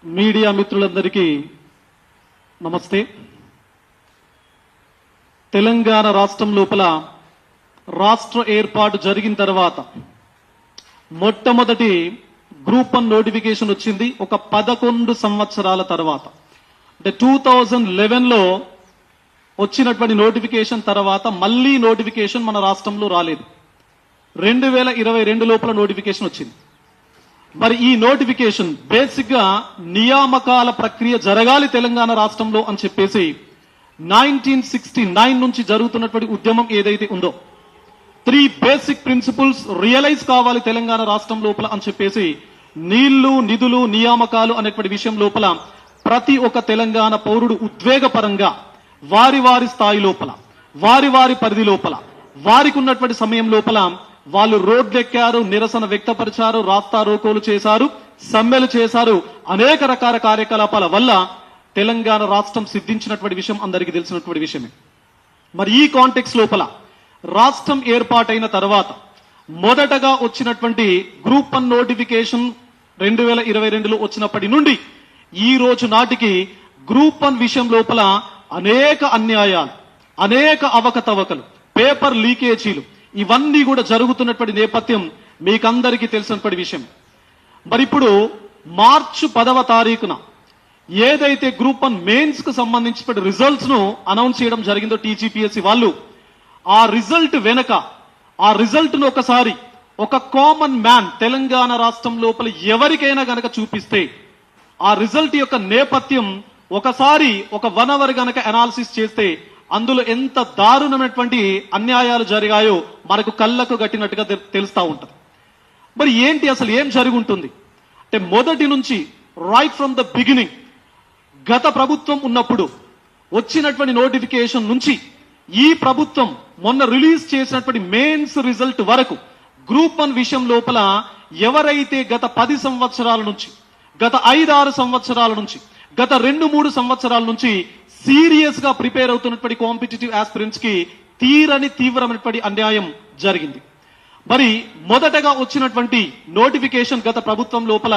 Media మిత్రులందరికీ నమస్తే. తెలంగాణ రాష్ట్రం లోపల రాష్ట్ర ఏర్పాటు జరిగిన తర్వాత మొట్టమొదటి గ్రూప్ 1 నోటిఫికేషన్ వచ్చింది ఒక 11 సంవత్సరాల తర్వాత. అంటే 2011లో వచ్చినటువంటి నోటిఫికేషన్ తర్వాత మళ్ళీ నోటిఫికేషన్ మన రాష్ట్రంలో రాలేదు. 2022 లోపల నోటిఫికేషన్ వచ్చింది. మరి ఈ నోటిఫికేషన్ బేసిక్ గా నియామకాల ప్రక్రియ జరగాలి తెలంగాణ రాష్ట్రంలో అని చెప్పేసి 1969 నుంచి జరుగుతున్నటువంటి ఉద్యమం ఏదైతే ఉందో 3 బేసిక్ ప్రిన్సిపల్స్ రియలైజ్ కావాలి తెలంగాణ రాష్ట్రం లోపల అని చెప్పేసి నీళ్లు నిధులు నియామకాలు అనేటువంటి విషయం లోపల ప్రతి ఒక్క తెలంగాణ పౌరుడు ఉద్వేగపరంగా వారి వారి స్థాయి లోపల వారి వారి పరిధి లోపల వారికి ఉన్నటువంటి సమయం లోపల వాళ్ళు రోడ్లెక్కారు, నిరసన వ్యక్తపరిచారు, రాస్తా రోకోలు చేశారు, సమ్మెలు చేశారు. అనేక రకాల కార్యకలాపాల వల్ల తెలంగాణ రాష్ట్రం సిద్ధించినటువంటి విషయం అందరికీ తెలిసినటువంటి విషయమే. మరి ఈ కాంటెక్స్ లోపల రాష్ట్రం ఏర్పాటైన తర్వాత మొదటగా వచ్చినటువంటి గ్రూప్ 1 నోటిఫికేషన్ 2022లో వచ్చినప్పటి నుండి ఈ రోజు నాటికి గ్రూప్ 1 విషయం లోపల అనేక అన్యాయాలు, అనేక అవకతవకలు, పేపర్ లీకేజీలు ఇవన్నీ కూడా జరుగుతున్నటువంటి నేపథ్యం మీకందరికీ తెలిసినటువంటి విషయం. మరి ఇప్పుడు మార్చి 10వ తారీఖున ఏదైతే గ్రూప్ 1 మెయిన్స్ కు సంబంధించిన రిజల్ట్స్ ను అనౌన్స్ చేయడం జరిగిందో టీజీపీఎస్సీ వాళ్ళు, ఆ రిజల్ట్ వెనక ఆ రిజల్ట్ ను ఒకసారి ఒక కామన్ మ్యాన్ తెలంగాణ రాష్ట్రం లోపల ఎవరికైనా గనక చూపిస్తే ఆ రిజల్ట్ యొక్క నేపథ్యం ఒకసారి ఒక 1 అవర్ గనక అనాలిసిస్ చేస్తే అందులో ఎంత దారుణమైనటువంటి అన్యాయాలు జరిగాయో మనకు కళ్ళకు గట్టినట్టుగా తెలుస్తా ఉంటది. మరి ఏంటి అసలు ఏం జరుగుంటుంది అంటే మొదటి నుంచి రైట్ ఫ్రమ్ ద బిగినింగ్ గత ప్రభుత్వం ఉన్నప్పుడు వచ్చినటువంటి నోటిఫికేషన్ నుంచి ఈ ప్రభుత్వం మొన్న రిలీజ్ చేసినటువంటి మెయిన్స్ రిజల్ట్ వరకు గ్రూప్ 1 విషయం లోపల ఎవరైతే గత 10 సంవత్సరాల నుంచి, గత 5-6 సంవత్సరాల నుంచి, గత 2-3 సంవత్సరాల నుంచి సీరియస్ గా ప్రిపేర్ అవుతున్నటువంటి కాంపిటేటివ్ ఆస్పిరెంట్స్ కి తీవ్రమైనటువంటి అన్యాయం జరిగింది. మరి మొదటగా వచ్చినటువంటి నోటిఫికేషన్ గత ప్రభుత్వం లోపల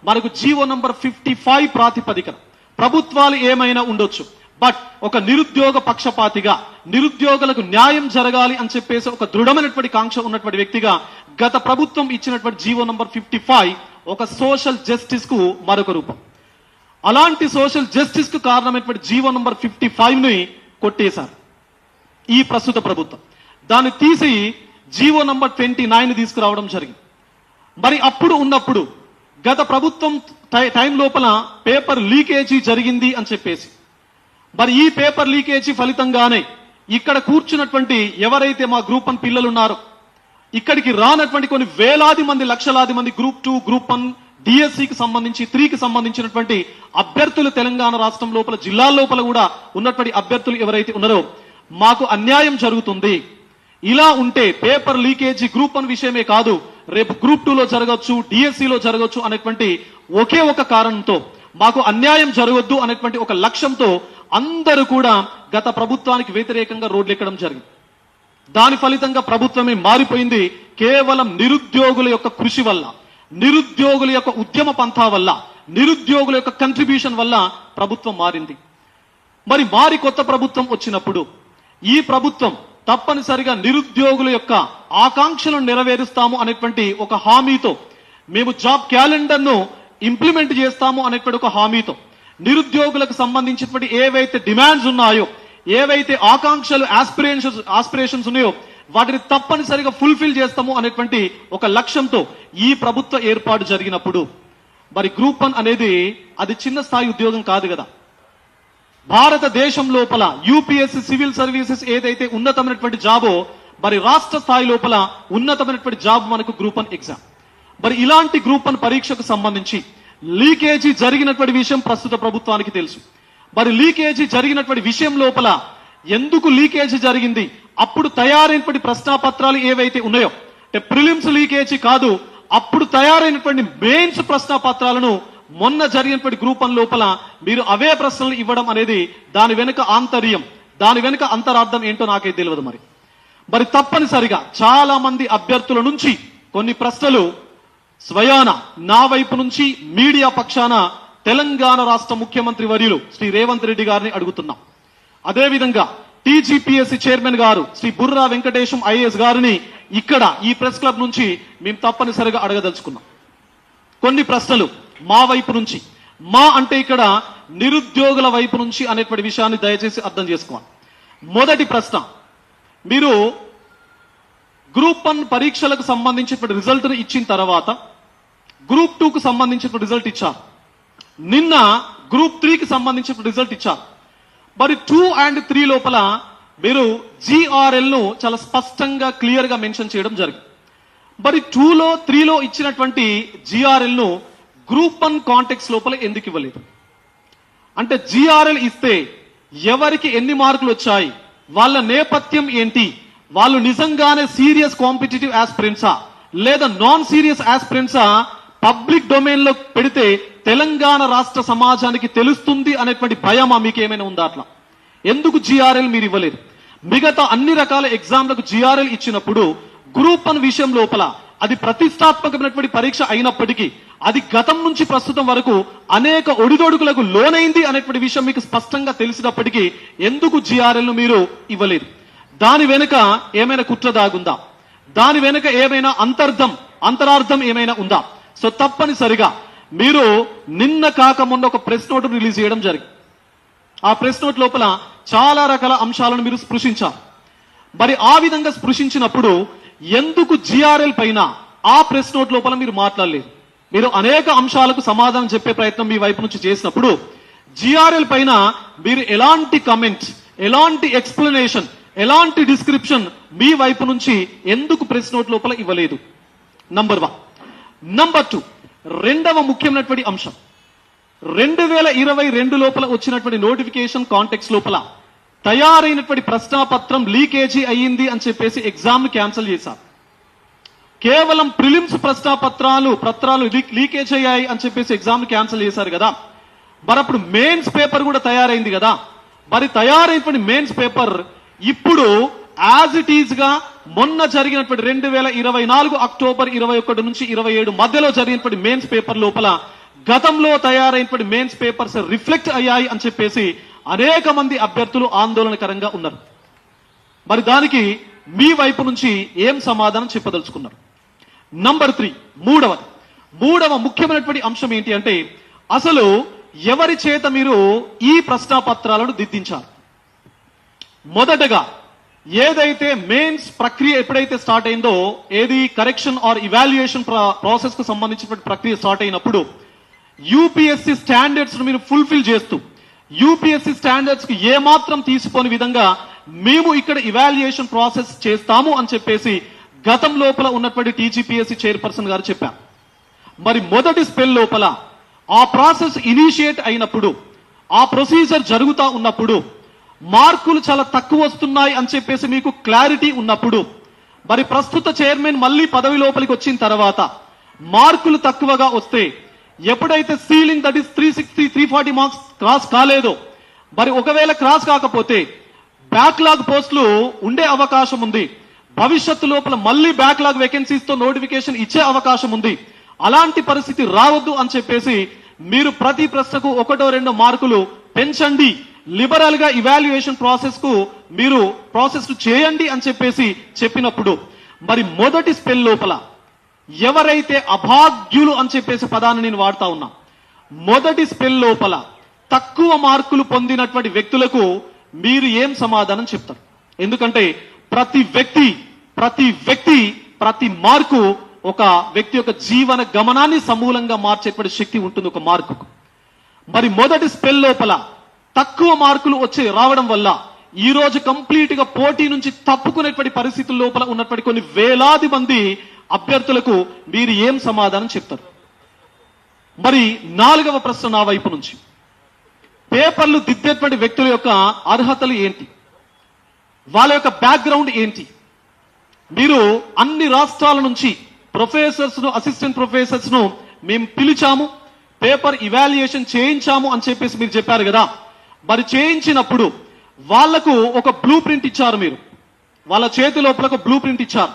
మనకు జీవో నంబర్ 55 ప్రాతిపదికన ప్రభుత్వాలు ఏమైనా ఉండొచ్చు, బట్ ఒక నిరుద్యోగ పక్షపాతిగా నిరుద్యోగులకు న్యాయం జరగాలి అని చెప్పేసి ఒక దృఢమైనటువంటి కాంక్ష ఉన్నటువంటి వ్యక్తిగా గత ప్రభుత్వం ఇచ్చినటువంటి జీవో నంబర్ 55 ఒక సోషల్ జస్టిస్ కు మరొక రూపం. అలాంటి సోషల్ జస్టిస్ కు కారణమైనటువంటి జీవో నంబర్ 55 ని కొట్టేశారు ఈ ప్రస్తుత ప్రభుత్వం. దాన్ని తీసి జీవో నంబర్ 29 తీసుకురావడం జరిగింది. మరి అప్పుడు ఉన్నప్పుడు గత ప్రభుత్వం టైం లోపల పేపర్ లీకేజీ జరిగింది అని చెప్పేసి, మరి ఈ పేపర్ లీకేజీ ఫలితంగానే ఇక్కడ కూర్చున్నటువంటి ఎవరైతే మా గ్రూప్ 1 పిల్లలు ఉన్నారో ఇక్కడికి రానటువంటి కొన్ని వేలాది మంది, లక్షలాది మంది గ్రూప్ 2, గ్రూప్ 1, డిఎస్సికి సంబంధించి 3కి సంబంధించినటువంటి అభ్యర్థులు తెలంగాణ రాష్ట్రం లోపల జిల్లాల లోపల కూడా ఉన్నటువంటి అభ్యర్థులు ఎవరైతే ఉన్నారో మాకు అన్యాయం జరుగుతుంది, ఇలా ఉంటే పేపర్ లీకేజీ గ్రూప్ 1 విషయమే కాదు రేపు గ్రూప్ 2లో జరగవచ్చు, డిఎస్సిలో జరగవచ్చు అనేటువంటి ఒకే ఒక కారణంతో మాకు అన్యాయం జరగొద్దు అనేటువంటి ఒక లక్ష్యంతో అందరూ కూడా గత ప్రభుత్వానికి వ్యతిరేకంగా రోడ్లెక్కడం జరిగింది. దాని ఫలితంగా ప్రభుత్వమే మారిపోయింది. కేవలం నిరుద్యోగుల యొక్క కృషి వల్ల, నిరుద్యోగుల యొక్క ఉద్యమ పంథా వల్ల, నిరుద్యోగుల యొక్క కంట్రిబ్యూషన్ వల్ల ప్రభుత్వం మారింది. మరి కొత్త ప్రభుత్వం వచ్చినప్పుడు ఈ ప్రభుత్వం తప్పనిసరిగా నిరుద్యోగుల యొక్క ఆకాంక్షలను నెరవేరుస్తాము అనేటువంటి ఒక హామీతో, మేము జాబ్ క్యాలెండర్ ను ఇంప్లిమెంట్ చేస్తాము అనేటువంటి ఒక హామీతో, నిరుద్యోగులకు సంబంధించినటువంటి ఏవైతే డిమాండ్స్ ఉన్నాయో, ఏవైతే ఆకాంక్షలు ఆస్పిరేషన్స్ ఉన్నాయో వాటిని తప్పనిసరిగా ఫుల్ఫిల్ చేస్తాము అనేటువంటి ఒక లక్ష్యంతో ఈ ప్రభుత్వ ఏర్పాటు జరిగినప్పుడు మరి గ్రూప్ 1 అనేది అది చిన్న స్థాయి ఉద్యోగం కాదు కదా. భారతదేశం లోపల యూపీఎస్సీ సివిల్ సర్వీసెస్ ఏదైతే ఉన్నతమైనటువంటి జాబో మరి రాష్ట్ర స్థాయి లోపల ఉన్నతమైనటువంటి జాబ్ మనకు గ్రూప్ 1 ఎగ్జామ్. మరి ఇలాంటి గ్రూప్ 1 పరీక్షకు సంబంధించి లీకేజీ జరిగినటువంటి విషయం ప్రస్తుత ప్రభుత్వానికి తెలుసు. మరి లీకేజీ జరిగినటువంటి విషయం లోపల ఎందుకు లీకేజీ జరిగింది, అప్పుడు తయారైనటువంటి ప్రశ్నాపత్రాలు ఏవైతే ఉన్నాయో అంటే ప్రిలిమ్స్ లీకేజీ కాదు, అప్పుడు తయారైనటువంటి మెయిన్స్ ప్రశ్నాపత్రాలను మొన్న జరిగినటువంటి గ్రూప్ 1 లోపల మీరు అవే ప్రశ్నలు ఇవ్వడం అనేది దాని వెనుక ఆంతర్యం, దాని వెనుక అంతరార్థం ఏంటో నాకే తెలియదు. మరి తప్పనిసరిగా చాలా మంది అభ్యర్థుల నుంచి కొన్ని ప్రశ్నలు స్వయాన నా వైపు నుంచి మీడియా పక్షాన తెలంగాణ రాష్ట్ర ముఖ్యమంత్రి వర్యులు శ్రీ రేవంత్ రెడ్డి గారిని అడుగుతున్నాం. అదేవిధంగా టీజీపీఎస్సీ చైర్మన్ గారు శ్రీ బుర్రా వెంకటేశం ఐఏఎస్ గారిని ఇక్కడ ఈ ప్రెస్ క్లబ్ నుంచి మేము తప్పనిసరిగా అడగదలుచుకున్నాం. కొన్ని ప్రశ్నలు మా వైపు నుంచి, మా అంటే ఇక్కడ నిరుద్యోగుల వైపు నుంచి అనేటువంటి విషయాన్ని దయచేసి అర్థం చేసుకోవాలి. మొదటి ప్రశ్న, మీరు గ్రూప్ 1 పరీక్షలకు సంబంధించిన రిజల్ట్ ఇచ్చిన తర్వాత గ్రూప్ 2కు సంబంధించిన రిజల్ట్ ఇచ్చారు. నిన్న గ్రూప్ 3కి సంబంధించిన రిజల్ట్ ఇచ్చారు. మరి 2 and 3 లోపల మీరు GRL ను చాలా స్పష్టంగా క్లియర్ గా మెన్షన్ చేయడం జరిగింది. మరి 2లో 3లో ఇచ్చినటువంటి GRL ను గ్రూప్ 1 కాంటెక్స్ లోపల ఎందుకు ఇవ్వలేదు? అంటే GRL ఇస్తే ఎవరికి ఎన్ని మార్కులు వచ్చాయి, వాళ్ళ నేపథ్యం ఏంటి, వాళ్ళు నిజంగానే సీరియస్ కాంపిటేటివ్ ఆస్పిరెంట్సా లేదా నాన్ సీరియస్ ఆస్పిరెంట్సా పబ్లిక్ డొమైన్ లో పెడితే తెలంగాణ రాష్ట్ర సమాజానికి తెలుస్తుంది అనేటువంటి భయమా మీకు ఏమైనా ఉందా? అట్లా ఎందుకు GRL మీరు ఇవ్వలేదు? మిగతా అన్ని రకాల ఎగ్జామ్లకు GRL ఇచ్చినప్పుడు గ్రూప్ 1 విషయం లోపల అది ప్రతిష్టాత్మకమైనటువంటి పరీక్ష అయినప్పటికీ అది గతం నుంచి ప్రస్తుతం వరకు అనేక ఒడిదొడుకులకు లోనైంది అనేటువంటి విషయం మీకు స్పష్టంగా తెలిసినప్పటికీ ఎందుకు GRL ను మీరు ఇవ్వలేదు? దాని వెనుక ఏమైనా కుట్ర దాగుందా? దాని వెనుక ఏమైనా అంతరార్థం ఏమైనా ఉందా? సో తప్పనిసరిగా మీరు నిన్న కాక మొన్న ఒక ప్రెస్ నోట్ రిలీజ్ చేయడం జరిగింది. ఆ ప్రెస్ నోట్ లోపల చాలా రకాల అంశాలను మీరు స్పృశించారు. మరి ఆ విధంగా స్పృశించినప్పుడు ఎందుకు GRL పైన ఆ ప్రెస్ నోట్ లోపల మీరు మాట్లాడలేదు? మీరు అనేక అంశాలకు సమాధానం చెప్పే ప్రయత్నం మీ వైపు నుంచి చేసినప్పుడు GRL పైన మీరు ఎలాంటి కమెంట్, ఎలాంటి ఎక్స్ప్లెనేషన్, ఎలాంటి డిస్క్రిప్షన్ మీ వైపు నుంచి ఎందుకు ప్రెస్ నోట్ లోపల ఇవ్వలేదు? నంబర్ 1. నంబర్ 2, రెండవ ముఖ్యమైనటువంటి అంశం, 2022 లోపల వచ్చినటువంటి నోటిఫికేషన్ కాంటెక్స్ లోపల తయారైనటువంటి ప్రశ్నాపత్రం లీకేజీ అయ్యింది అని చెప్పేసి ఎగ్జామ్ ను క్యాన్సిల్ చేశారు. కేవలం ప్రిలిమ్స్ పత్రాలు లీకేజ్ అయ్యాయి అని చెప్పేసి ఎగ్జామ్ ను క్యాన్సిల్ చేశారు కదా. మరి అప్పుడు మెయిన్స్ పేపర్ కూడా తయారైంది కదా. మరి తయారైనటువంటి మెయిన్స్ పేపర్ ఇప్పుడు యాజ్ ఇట్ ఈజ్ గా మొన్న జరిగినటువంటి 2024 అక్టోబర్ 21 నుంచి 27 మధ్యలో జరిగినటువంటి మెయిన్స్ పేపర్ లోపల గతంలో తయారైనటువంటి మెయిన్స్ పేపర్స్ రిఫ్లెక్ట్ అయ్యాయి అని చెప్పేసి అనేక మంది అభ్యర్థులు ఆందోళనకరంగా ఉన్నారు. మరి దానికి మీ వైపు నుంచి ఏం సమాధానం చెప్పదలుచుకున్నారు? నంబర్ 3, మూడవ ముఖ్యమైనటువంటి అంశం ఏంటి అంటే అసలు ఎవరి చేత మీరు ఈ ప్రశ్నాపత్రాలను దిద్దించారు? మొదటగా ఏదైతే మెయిన్స్ ప్రక్రియ ఎప్పుడైతే స్టార్ట్ అయిందో, ఏది కరెక్షన్ ఆర్ ఇవాల్యుయేషన్ ప్రాసెస్ కు సంబంధించిన ప్రక్రియ స్టార్ట్ అయినప్పుడు యూపీఎస్సీ స్టాండర్డ్స్ ను మీరు ఫుల్ఫిల్ చేస్తూ యూపీఎస్సీ స్టాండర్డ్స్ కి ఏమాత్రం తీసుకోని విధంగా మేము ఇక్కడ ఇవాల్యుయేషన్ ప్రాసెస్ చేస్తాము అని చెప్పేసి గతం లోపల ఉన్నటువంటి టీజీపీఎస్సీ చైర్పర్సన్ గారు చెప్పారు. మరి మొదటి స్పెల్ లోపల ఆ ప్రాసెస్ ఇనిషియేట్ అయినప్పుడు, ఆ ప్రొసీజర్ జరుగుతా ఉన్నప్పుడు మార్కులు చాలా తక్కువ వస్తున్నాయి అని చెప్పేసి మీకు క్లారిటీ ఉన్నప్పుడు, మరి ప్రస్తుత చైర్మన్ మళ్ళీ పదవి లోపలికి వచ్చిన తర్వాత మార్కులు తక్కువగా వస్తే ఎప్పుడైతే ceiling that is 360, 340 marks cross కాలేదో, మరి ఒకవేళ క్రాస్ కాకపోతే బ్యాక్లాగ్ పోస్టులు ఉండే అవకాశం ఉంది. భవిష్యత్తు లోపల మళ్ళీ బ్యాక్లాగ్ వేకెన్సీస్ తో నోటిఫికేషన్ ఇచ్చే అవకాశం ఉంది. అలాంటి పరిస్థితి రావద్దు అని చెప్పేసి మీరు ప్రతి ప్రశ్నకు 1-2 మార్కులు పెంచండి, లిబరల్ గా ఇవాల్యుయేషన్ ప్రాసెస్ కు మీరు ప్రాసెస్ చేయండి అని చెప్పేసి చెప్పినప్పుడు, మరి మొదటి స్పెల్ లోపల ఎవరైతే అభాగ్యులు అని చెప్పేసి పదాన్ని నేను వాడుతా ఉన్నా, మొదటి స్పెల్ లోపల తక్కువ మార్కులు పొందినటువంటి వ్యక్తులకు మీరు ఏం సమాధానం చెప్తారు? ఎందుకంటే ప్రతి వ్యక్తి ప్రతి మార్కు ఒక వ్యక్తి యొక్క జీవన గమనాన్ని సమూలంగా మార్చేటువంటి శక్తి ఉంటుంది ఒక మార్కుకు. మరి మొదటి స్పెల్ లోపల తక్కువ మార్కులు రావడం వల్ల ఈ రోజు కంప్లీట్ గా పోటీ నుంచి తప్పుకునేటువంటి పరిస్థితుల లోపల ఉన్నటువంటి కొన్ని వేలాది మంది అభ్యర్థులకు మీరు ఏం సమాధానం చెప్తారు? మరి 4వ ప్రశ్న నా వైపు నుంచి, పేపర్లు దిద్దేటువంటి వ్యక్తుల యొక్క అర్హతలు ఏంటి, వాళ్ళ యొక్క బ్యాక్గ్రౌండ్ ఏంటి? మీరు అన్ని రాష్ట్రాల నుంచి ప్రొఫెసర్స్ ను, అసిస్టెంట్ ప్రొఫెసర్స్ ను మేము పిలిచాము, పేపర్ ఇవాల్యుయేషన్ చేయించాము అని చెప్పేసి మీరు చెప్పారు కదా. మరి చేయించినప్పుడు వాళ్లకు ఒక బ్లూ ప్రింట్ ఇచ్చారు, మీరు వాళ్ళ చేతి లోపల ఒక బ్లూ ప్రింట్ ఇచ్చారు.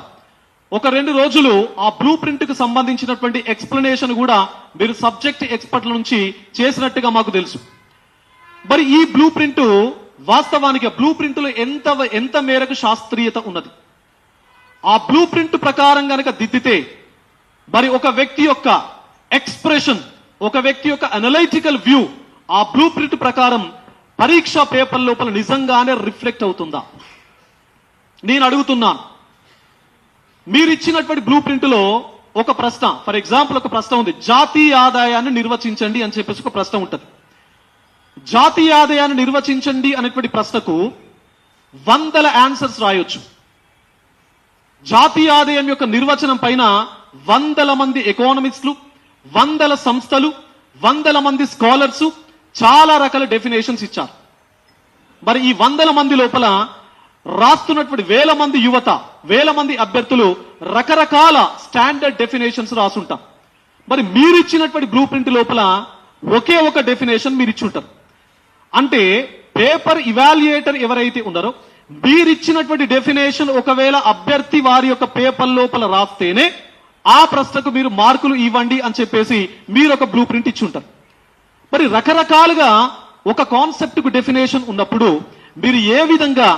ఒక 2 రోజులు ఆ బ్లూ ప్రింట్ కు సంబంధించినటువంటి ఎక్స్ప్లెనేషన్ కూడా మీరు సబ్జెక్ట్ ఎక్స్పర్ట్ల నుంచి చేసినట్టుగా మాకు తెలుసు. మరి ఈ బ్లూ ప్రింట్ వాస్తవానికి బ్లూ ప్రింట్ లో ఎంత మేరకు శాస్త్రీయత ఉన్నది? ఆ బ్లూ ప్రింట్ ప్రకారం గనక దిద్దితే మరి ఒక వ్యక్తి యొక్క ఎక్స్ప్రెషన్, ఒక వ్యక్తి యొక్క అనలైటికల్ వ్యూ ఆ బ్లూ ప్రింట్ ప్రకారం పరీక్షా పేపర్ లోపల నిజంగానే రిఫ్లెక్ట్ అవుతుందా? నేను అడుగుతున్నాను. మీరు ఇచ్చినటువంటి బ్లూ ప్రింట్ లో ఒక ప్రశ్న, ఫర్ ఎగ్జాంపుల్ ఒక ప్రశ్న ఉంది, జాతీయ ఆదాయాన్ని నిర్వచించండి అని చెప్పేసి ఒక ప్రశ్న ఉంటుంది. జాతీయ ఆదాయాన్ని నిర్వచించండి అనేటువంటి ప్రశ్నకు 100 ఆన్సర్స్ రాయొచ్చు. జాతీయ ఆదాయం యొక్క నిర్వచనం పైన 100 మంది ఎకానమిస్టులు, 100 సంస్థలు, 100 మంది స్కాలర్స్ చాలా రకాల డెఫినేషన్స్ ఇచ్చారు. మరి ఈ 100 మంది లోపల రాస్తున్నటువంటి 1000 మంది యువత, 1000 మంది అభ్యర్థులు రకరకాల స్టాండర్డ్ డెఫినేషన్స్ రాసుంటాం. మరి మీరు ఇచ్చినటువంటి బ్లూ ప్రింట్ లోపల ఒకే ఒక డెఫినేషన్ మీరు ఇచ్చుంటారు. అంటే పేపర్ ఇవాల్యుయేటర్ ఎవరైతే ఉన్నారో మీరు ఇచ్చినటువంటి డెఫినేషన్ ఒకవేళ అభ్యర్థి వారి యొక్క పేపర్ లోపల రాస్తేనే ఆ ప్రశ్నకు మీరు మార్కులు ఇవ్వండి అని చెప్పేసి మీరు ఒక బ్లూ ప్రింట్ ఇచ్చుంటారు. మరి రకరకాలుగా ఒక కాన్సెప్ట్ కు డెఫినేషన్ ఉన్నప్పుడు మీరు ఏ విధంగా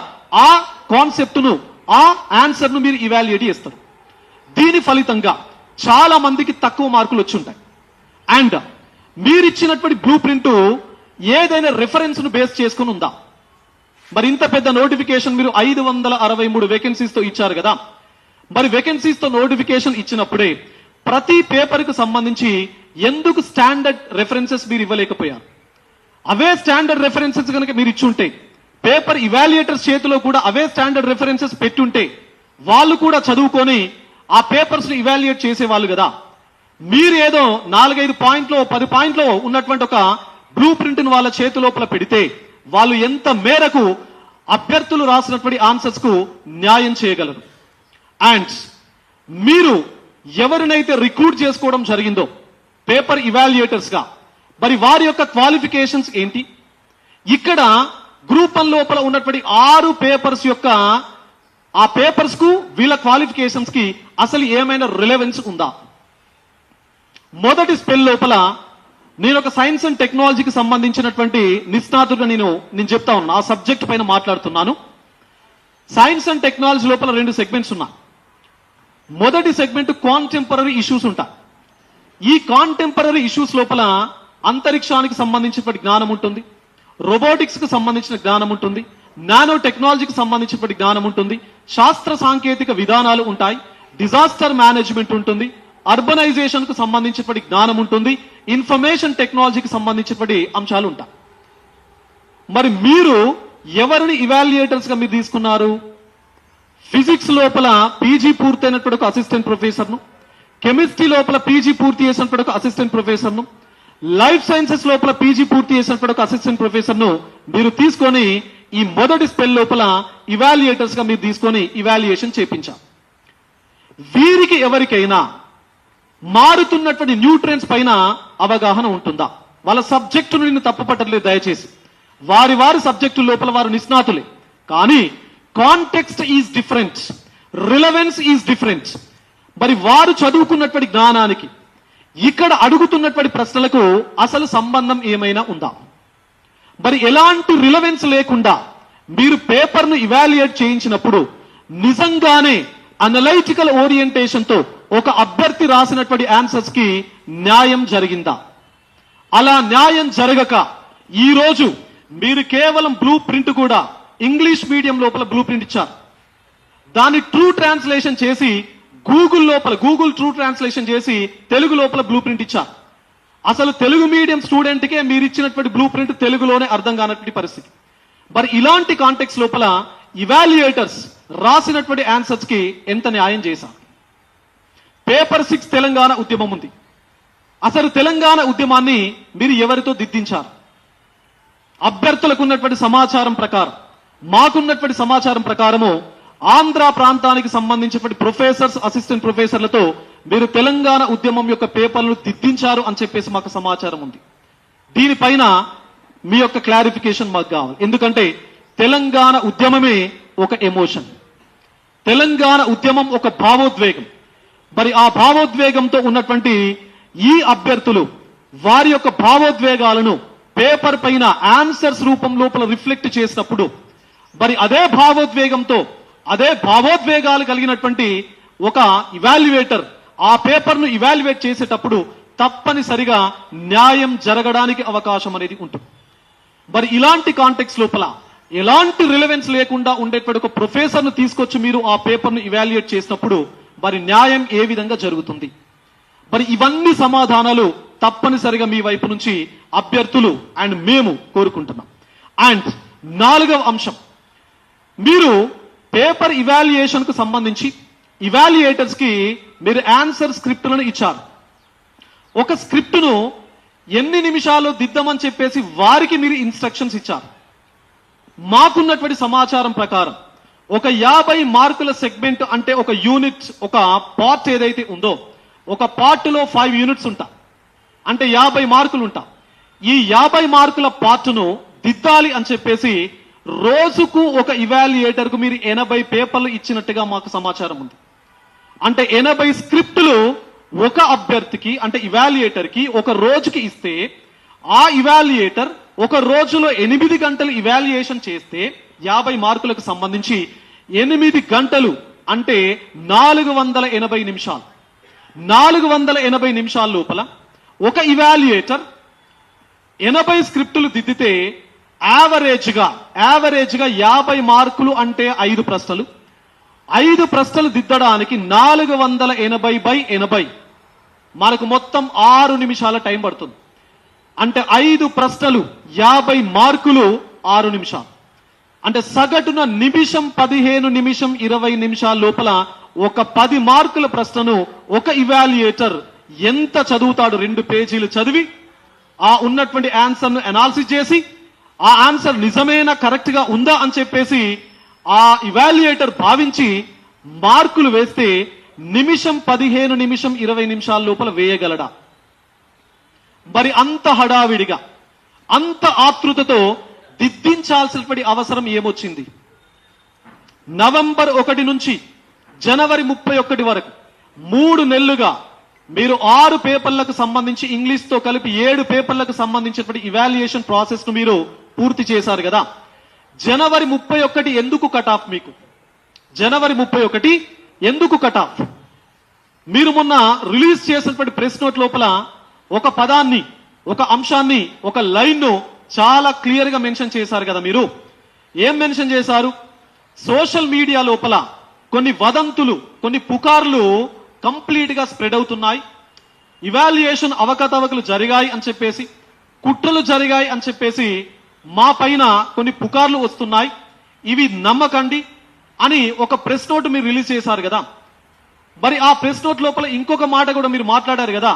ఆ కాన్సెప్ట్ ను, ఆ ఆన్సర్ ను మీరు ఇవాల్యుయేట్ చేస్తారు? దీని ఫలితంగా చాలా మందికి తక్కువ మార్కులు వచ్చి ఉంటాయి. అండ్ మీరు ఇచ్చినటువంటి బ్లూ ప్రింట్ ఏదైనా రెఫరెన్స్ ను బేస్ చేసుకుని ఉందా? మరి ఇంత పెద్ద నోటిఫికేషన్ మీరు 563 వేకెన్సీస్ తో ఇచ్చారు కదా. మరి వేకెన్సీస్ తో నోటిఫికేషన్ ఇచ్చినప్పుడే ప్రతి పేపర్ కు సంబంధించి ఎందుకు స్టాండర్డ్ రెఫరెన్సెస్ మీరు ఇవ్వలేకపోయారు? అవే స్టాండర్డ్ రెఫరెన్సెస్ కనుక మీరు ఇచ్చుంటే, పేపర్ ఇవాల్యుయేటర్స్ చేతిలో కూడా అవే స్టాండర్డ్ రెఫరెన్సెస్ పెట్టుంటే వాళ్ళు కూడా చదువుకొని ఆ పేపర్స్ ని ఇవాల్యుయేట్ చేసేవాళ్ళు కదా. మీరు ఏదో 4-5 పాయింట్లో 10 పాయింట్లో ఉన్నటువంటి ఒక బ్లూ ప్రింట్ ను వాళ్ళ చేతి లోపల పెడితే వాళ్ళు ఎంత మేరకు అభ్యర్థులు రాసినటువంటి ఆన్సర్స్ కు న్యాయం చేయగలరు? అండ్ మీరు ఎవరినైతే రిక్రూట్ చేసుకోవడం జరిగిందో పేపర్ ఇవాల్యుయేటర్స్ గా, మరి వారి యొక్క క్వాలిఫికేషన్స్ ఏంటి? ఇక్కడ గ్రూప్ 1 లోపల ఉన్నటువంటి 6 పేపర్స్ యొక్క ఆ పేపర్స్ కు వీళ్ళ క్వాలిఫికేషన్స్ కి అసలు ఏమైనా రిలవెన్స్ ఉందా? మొదటి స్పెల్ లోపల నేను ఒక సైన్స్ అండ్ టెక్నాలజీకి సంబంధించినటువంటి నిష్ణాతుడుగా నేను చెప్తా ఉన్నా, ఆ సబ్జెక్ట్ పైన మాట్లాడుతున్నాను. సైన్స్ అండ్ టెక్నాలజీ లోపల 2 సెగ్మెంట్స్ ఉన్నాయి. మొదటి సెగ్మెంట్ కాంటెంపరరీ ఇష్యూస్ ఉంటాయి. ఈ కాంటెంపరరీ ఇష్యూస్ లోపల అంతరిక్షానికి సంబంధించినటువంటి జ్ఞానం ఉంటుంది, రోబోటిక్స్ కు సంబంధించిన జ్ఞానం ఉంటుంది, నానో టెక్నాలజీకి సంబంధించినటువంటి జ్ఞానం ఉంటుంది, శాస్త్ర సాంకేతిక విధానాలు ఉంటాయి, డిజాస్టర్ మేనేజ్మెంట్ ఉంటుంది, అర్బనైజేషన్ కు సంబంధించినటువంటి జ్ఞానం ఉంటుంది, ఇన్ఫర్మేషన్ టెక్నాలజీకి సంబంధించినటువంటి అంశాలు ఉంటాయి. మరి మీరు ఎవరిని ఇవాల్యుయేటర్స్ గా మీరు తీసుకున్నారు? ఫిజిక్స్ లోపల పీజీ పూర్తయినటువంటి ఒక అసిస్టెంట్ ప్రొఫెసర్ ను, కెమిస్ట్రీ లోపల పీజీ పూర్తి చేసినటువంటి ఒక అసిస్టెంట్ ప్రొఫెసర్ ను, లైఫ్ సైన్సెస్ లోపల పీజీ పూర్తి చేసినటువంటి ఒక అసిస్టెంట్ ప్రొఫెసర్ ను మీరు తీసుకొని ఈ మొదటి స్పెల్ లోపల ఇవాల్యుయేటర్స్ గా మీరు తీసుకొని ఇవాల్యుయేషన్ చేపించారు. వీరికి ఎవరికైనా మారుతున్నటువంటి న్యూట్రియన్స్ పైన అవగాహన ఉంటుందా? వాళ్ళ సబ్జెక్టును నేను తప్పుపట్టలేదు దయచేసి, వారి సబ్జెక్టు లోపల వారు నిష్ణాతులే, కానీ context is different, relevance is different. మరి వారు చదువుకున్నటువంటి జ్ఞానానికి ఇక్కడ అడుగుతున్నటువంటి ప్రశ్నలకు అసలు సంబంధం ఏమైనా ఉందా? మరి ఎలాంటి రిలవెన్స్ లేకుండా మీరు పేపర్ ను ఇవాల్యుయేట్ చేయించినప్పుడు నిజంగానే అనలైటికల్ ఓరియంటేషన్ తో ఒక అభ్యర్థి రాసినటువంటి ఆన్సర్స్ కి న్యాయం జరిగిందా? అలా న్యాయం జరగక ఈ రోజు మీరు కేవలం బ్లూ ప్రింట్ కూడా ఇంగ్లీష్ మీడియం లోపల బ్లూ ప్రింట్ ఇచ్చారు. దాన్ని ట్రూ ట్రాన్స్లేషన్ చేసి గూగుల్ ట్రూ ట్రాన్స్లేషన్ చేసి తెలుగు లోపల బ్లూ ప్రింట్ ఇచ్చారు. అసలు తెలుగు మీడియం స్టూడెంట్ కే మీరు ఇచ్చినటువంటి బ్లూ ప్రింట్ తెలుగులోనే అర్థం కానటువంటి పరిస్థితి. మరి ఇలాంటి కాంటెక్స్ట్ లోపల ఇవాల్యుయేటర్స్ రాసినటువంటి ఆన్సర్స్ కి ఎంత న్యాయం చేశారు? పేపర్ 6 తెలంగాణ ఉద్యమం ఉంది. అసలు తెలంగాణ ఉద్యమాన్ని మీరు ఎవరితో దిద్దించారు? అభ్యర్థులకు ఉన్నటువంటి సమాచారం ప్రకారం, మాకున్నటువంటి సమాచారం ప్రకారము ఆంధ్ర ప్రాంతానికి సంబంధించినటువంటి ప్రొఫెసర్స్, అసిస్టెంట్ ప్రొఫెసర్లతో మీరు తెలంగాణ ఉద్యమం యొక్క పేపర్లను దిద్దించారు అని చెప్పేసి మాకు సమాచారం ఉంది. దీనిపైన మీ యొక్క క్లారిఫికేషన్ మాకు కావాలి. ఎందుకంటే తెలంగాణ ఉద్యమమే ఒక ఎమోషన్. తెలంగాణ ఉద్యమం ఒక భావోద్వేగం. మరి ఆ భావోద్వేగంతో ఉన్నటువంటి ఈ అభ్యర్థులు వారి యొక్క భావోద్వేగాలను పేపర్ పైన ఆన్సర్స్ రూపం లోపల రిఫ్లెక్ట్ చేసినప్పుడు మరి అదే భావోద్వేగాలు కలిగినటువంటి ఒక ఇవాల్యుయేటర్ ఆ పేపర్ ను ఇవాల్యుయేట్ చేసేటప్పుడు తప్పనిసరిగా న్యాయం జరగడానికి అవకాశం అనేది ఉంటుంది. మరి ఇలాంటి కాంటెక్స్ లోపల ఎలాంటి రిలవెన్స్ లేకుండా ఉండేటువంటి ఒక ప్రొఫెసర్ ను తీసుకొచ్చి మీరు ఆ పేపర్ ను ఇవాల్యుయేట్ చేసినప్పుడు మరి న్యాయం ఏ విధంగా జరుగుతుంది? మరి ఇవన్నీ సమాధానాలు తప్పనిసరిగా మీ వైపు నుంచి అభ్యర్థులు అండ్ మేము కోరుకుంటున్నాం. అండ్ 4వ అంశం, మీరు పేపర్ ఇవాల్యుయేషన్ కు సంబంధించి ఇవాల్యుయేటర్స్ కి మీరు ఆన్సర్ స్క్రిప్ట్లను ఇచ్చారు. ఒక స్క్రిప్ట్ ను ఎన్ని నిమిషాలు దిద్దమని చెప్పేసి వారికి మీరు ఇన్స్ట్రక్షన్స్ ఇచ్చారు. మాకున్నటువంటి సమాచారం ప్రకారం ఒక 50 మార్కుల సెగ్మెంట్ అంటే ఒక యూనిట్, ఒక పార్ట్ ఏదైతే ఉందో, ఒక పార్ట్ లో 5 యూనిట్స్ ఉంటా అంటే 50 మార్కులు ఉంటా. ఈ 50 మార్కుల పార్ట్ను దిద్దాలి అని చెప్పేసి రోజుకు ఒక ఇవాల్యుయేటర్ కు మీరు 80 పేపర్లు ఇచ్చినట్టుగా మాకు సమాచారం ఉంది. అంటే 80 స్క్రిప్టులు ఒక అభ్యర్థికి అంటే ఇవాల్యుయేటర్ కి ఒక రోజుకి ఇస్తే ఆ ఇవాల్యుయేటర్ ఒక రోజులో 8 గంటలు ఇవాల్యుయేషన్ చేస్తే 50 మార్కులకు సంబంధించి 8 గంటలు అంటే 480 నిమిషాలు. 480 నిమిషాల లోపల ఒక ఇవాల్యుయేటర్ 80 స్క్రిప్టులు దిద్దితే యావరేజ్ గా 50 మార్కులు అంటే 5 ప్రశ్నలు. 5 ప్రశ్నలు దిద్దడానికి 480/80 మనకు మొత్తం 6 నిమిషాల టైం పడుతుంది. అంటే 5 ప్రశ్నలు 50 మార్కులు 6 నిమిషాలు. అంటే సగటున నిమిషం 15 నిమిషం 20 నిమిషాల లోపల ఒక 10 మార్కుల ప్రశ్నను ఒక ఇవాల్యుయేటర్ ఎంత చదువుతాడు? 2 పేజీలు చదివి ఆ ఉన్నటువంటి ఆన్సర్ ను అనాలిసిస్ చేసి ఆ ఆన్సర్ నిజమేనా కరెక్ట్ గా ఉందా అని చెప్పేసి ఆ ఇవాల్యుయేటర్ భావించి మార్కులు వేస్తే నిమిషం 15 నిమిషం 20 నిమిషాల లోపల వేయగలడా? మరి అంత హడావిడిగా అంత ఆతృతతో దిద్దించాల్సినటువంటి అవసరం ఏమొచ్చింది? నవంబర్ 1 నుంచి జనవరి 31 వరకు 3 నెలలుగా మీరు 6 పేపర్లకు సంబంధించి ఇంగ్లీష్ తో కలిపి 7 పేపర్లకు సంబంధించినటువంటి ఇవాల్యుయేషన్ ప్రాసెస్ ను మీరు పూర్తి చేశారు కదా. జనవరి 31 ఎందుకు కట్ ఆఫ్? మీకు జనవరి 31 ఎందుకు కట్ ఆఫ్? మీరు మొన్న రిలీజ్ చేసినటువంటి ప్రెస్ నోట్ లోపల ఒక పదాన్ని, ఒక అంశాన్ని, ఒక లైన్ ను చాలా క్లియర్ గా మెన్షన్ చేశారు కదా. మీరు ఏం మెన్షన్ చేశారు? సోషల్ మీడియా లోపల కొన్ని వదంతులు, కొన్ని పుకార్లు కంప్లీట్ గా స్ప్రెడ్ అవుతున్నాయి. ఇవాల్యుయేషన్ అవకతవకలు జరిగాయి అని చెప్పేసి, కుట్రలు జరిగాయి అని చెప్పేసి మా పైన కొన్ని పుకార్లు వస్తున్నాయి, ఇవి నమ్మకండి అని ఒక ప్రెస్ నోట్ మీరు రిలీజ్ చేశారు కదా. మరి ఆ ప్రెస్ నోట్ లోపల ఇంకొక మాట కూడా మీరు మాట్లాడారు కదా,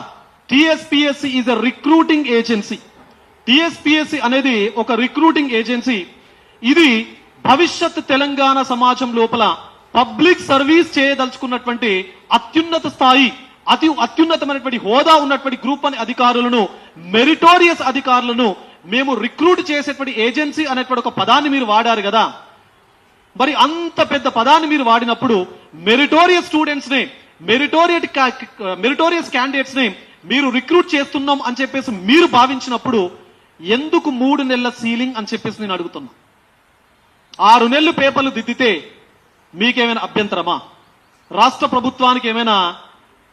TSPSC is a recruiting agency. TSPSC అనేది ఒక రిక్రూటింగ్ ఏజెన్సీ. ఇది భవిష్యత్ తెలంగాణ సమాజం లోపల పబ్లిక్ సర్వీస్ చేయదలుచుకున్నటువంటి అత్యున్నత స్థాయి, అత్యున్నతమైనటువంటి హోదా ఉన్నటువంటి గ్రూప్ అని అధికారులను, మెరిటోరియస్ అధికారులను మేము రిక్రూట్ చేసేటువంటి ఏజెన్సీ అనేటువంటి ఒక పదాన్ని మీరు వాడారు కదా. మరి అంత పెద్ద పదాన్ని మీరు వాడినప్పుడు మెరిటోరియస్ స్టూడెంట్స్ ని, మెరిటోరియస్ క్యాండిడేట్స్ ని మీరు రిక్రూట్ చేస్తున్నాం అని చెప్పేసి మీరు భావించినప్పుడు ఎందుకు 3 నెలల సీలింగ్ అని చెప్పేసి నేను అడుగుతున్నా. 6 నెలలు పేపర్లు దిద్దితే మీకేమైనా అభ్యంతరమా? రాష్ట్ర ప్రభుత్వానికి ఏమైనా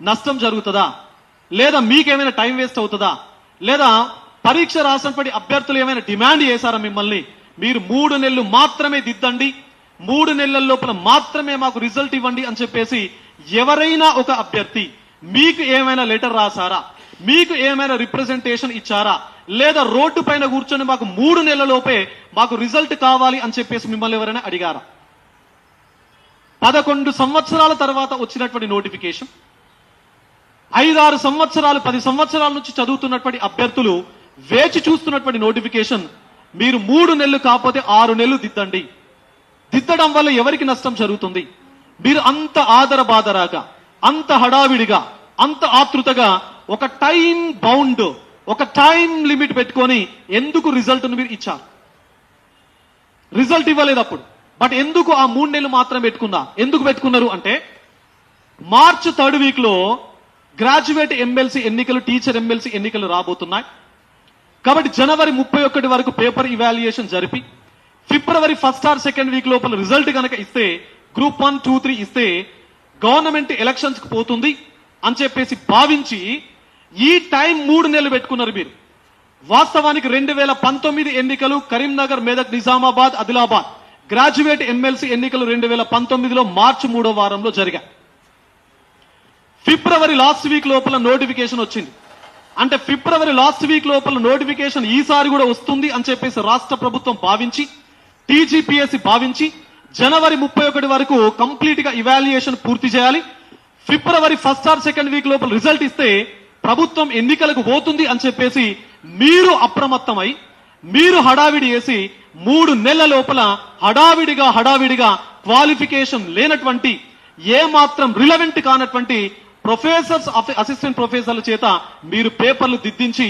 నష్టం జరుగుతుందా? లేదా మీకేమైనా టైం వేస్ట్ అవుతుందా? లేదా పరీక్ష రాసినటువంటి అభ్యర్థులు ఏమైనా డిమాండ్ చేశారా మిమ్మల్ని? మీరు 3 నెలలు మాత్రమే దిద్దండి, 3 నెలల లోపల మాత్రమే మాకు రిజల్ట్ ఇవ్వండి అని చెప్పేసి ఎవరైనా ఒక అభ్యర్థి మీకు ఏమైనా లెటర్ రాశారా? మీకు ఏమైనా రిప్రజెంటేషన్ ఇచ్చారా? లేదా రోడ్డు పైన కూర్చొని మాకు 3 నెలల లోపే మాకు రిజల్ట్ కావాలి అని చెప్పేసి మిమ్మల్ని ఎవరైనా అడిగారా? 11 సంవత్సరాల తర్వాత వచ్చినటువంటి నోటిఫికేషన్, 5-6 సంవత్సరాలు 10 సంవత్సరాల నుంచి చదువుతున్నటువంటి అభ్యర్థులు వేచి చూస్తున్నటువంటి నోటిఫికేషన్ మీరు 3 నెలలు కాకపోతే 6 నెలలు దిద్దండి. దిద్దడం వల్ల ఎవరికి నష్టం జరుగుతుంది? మీరు అంత ఆదరబాదరాగా, అంత హడావిడిగా, అంత ఆతృతగా ఒక టైం బౌండ్, ఒక టైం లిమిట్ పెట్టుకొని ఎందుకు రిజల్ట్ మీరు ఇచ్చారు? రిజల్ట్ ఇవ్వలేదు. అప్పుడు బట్ ఎందుకు ఆ 3 నెలలు మాత్రం ఎందుకు పెట్టుకున్నారు అంటే మార్చ్ 3rd వీక్ లో గ్రాడ్యుయేట్ ఎమ్మెల్సీ ఎన్నికలు, టీచర్ ఎమ్మెల్సీ ఎన్నికలు రాబోతున్నాయి. కాబట్టి జనవరి 31 వరకు పేపర్ ఇవాల్యుయేషన్ జరిపి ఫిబ్రవరి 1st or 2nd వీక్ లోపల రిజల్ట్ కనుక ఇస్తే గ్రూప్ 1, 2, 3 ఇస్తే గవర్నమెంట్ ఎలక్షన్స్ కి పోతుంది అని చెప్పేసి భావించి ఈ టైం 3 నెలలు పెట్టుకున్నారు మీరు. వాస్తవానికి 2019 ఎన్నికలు కరీంనగర్, మెదక్, నిజామాబాద్, ఆదిలాబాద్ గ్రాడ్యుయేట్ ఎమ్మెల్సీ ఎన్నికలు 2019లో మార్చి 3వ వారంలో జరిగాయి. ఫిబ్రవరి లాస్ట్ వీక్ లోపల నోటిఫికేషన్ వచ్చింది. అంటే ఫిబ్రవరి లాస్ట్ వీక్ లోపల నోటిఫికేషన్ ఈసారి కూడా వస్తుంది అని చెప్పేసి రాష్ట్ర ప్రభుత్వం భావించి, టీజీపీఎస్సీ భావించి జనవరి 31 వరకు కంప్లీట్ గా ఇవాల్యుయేషన్ పూర్తి చేయాలి. ఫిబ్రవరి 1st or 2nd వీక్ లోపల రిజల్ట్ ఇస్తే ప్రభుత్వం ఎన్నికలకు పోతుంది అని చెప్పేసి మీరు అప్రమత్తమై మీరు హడావిడి చేసి 3 నెలల లోపల హడావిడిగా క్వాలిఫికేషన్ లేనటువంటి ఏమాత్రం రిలవెంట్ కానటువంటి ప్రొఫెసర్స్, అసిస్టెంట్ ప్రొఫెసర్ల చేత మీరు పేపర్లు దిద్దించి